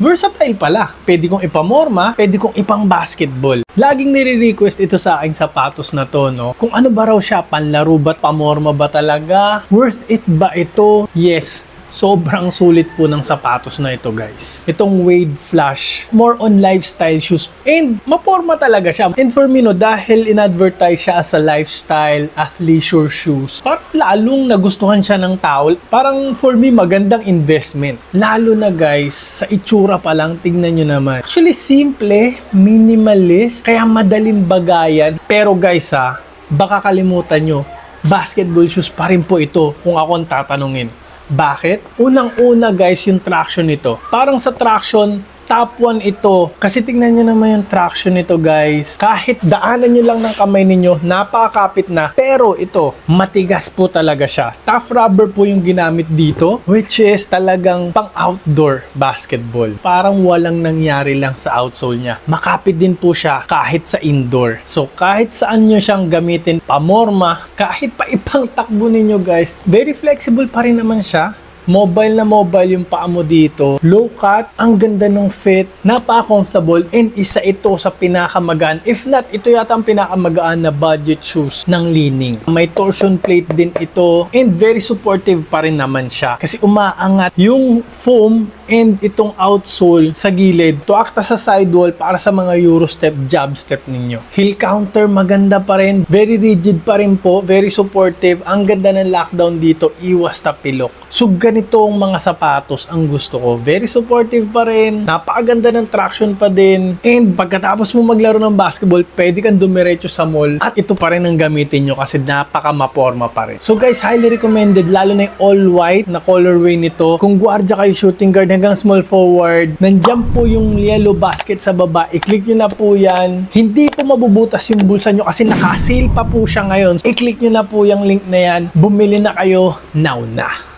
Versatile pala. Pwede kong ipamorma, pwede kong ipang basketball. Laging nire-request ito sa aking sapatos na to, no? Kung ano ba raw siya, panlaro ba't pamorma ba talaga? Worth it ba ito? Yes. Sobrang sulit po ng sapatos na ito, guys. Itong Wade Flash. More on lifestyle shoes. And maporma talaga siya. And for me, no, dahil in-advertise siya as a lifestyle, athleisure shoes, parang lalong nagustuhan siya ng tao. Parang for me, magandang investment. Lalo na, guys, sa itsura pa lang, tignan nyo naman. Actually, simple, minimalist, kaya madaling bagayan. Pero guys, baka kalimutan nyo, basketball shoes pa rin po ito kung ako ang tatanungin. Bakit? Unang-una, guys, yung traction nito. Parang sa traction, top 1 ito. Kasi tingnan nyo naman yung traction nito, guys. Kahit daanan nyo lang ng kamay ninyo, napakakapit na. Pero ito, matigas po talaga siya. Tough rubber po yung ginamit dito, which is talagang pang outdoor basketball. Parang walang nangyari lang sa outsole niya. Makapit din po siya kahit sa indoor. So, kahit saan nyo siyang gamitin, pamorma, kahit pa ipang takbo ninyo, guys, very flexible pa rin naman siya. Mobile na mobile yung paa mo dito. Low cut, ang ganda ng fit, napaka-comfortable, and isa ito sa pinakamagaan. If not, ito yata ang pinakamagaan na budget shoes ng Li-Ning. May torsion plate din ito, and very supportive pa rin naman siya. Kasi umaangat yung foam and itong outsole sa gilid to akta sa sidewall para sa mga Euro step, jab step ninyo. Heel counter, maganda pa rin. Very rigid pa rin po, very supportive. Ang ganda ng lockdown dito, iwas tapilok. So, ganitong mga sapatos ang gusto ko. Very supportive pa rin. Napakaganda ng traction pa din. And pagkatapos mo maglaro ng basketball, pwede kang dumiretso sa mall. At ito pa rin ang gamitin nyo kasi napaka-maporma pa rin. So guys, highly recommended. Lalo na yung all white na colorway nito. Kung guardia kayo, shooting guard hanggang small forward, nandiyan po yung yellow basket sa baba. I-click nyo na po yan. Hindi po mabubutas yung bulsa nyo kasi naka-sale pa po siya ngayon. I-click nyo na po yung link na yan. Bumili na kayo now na.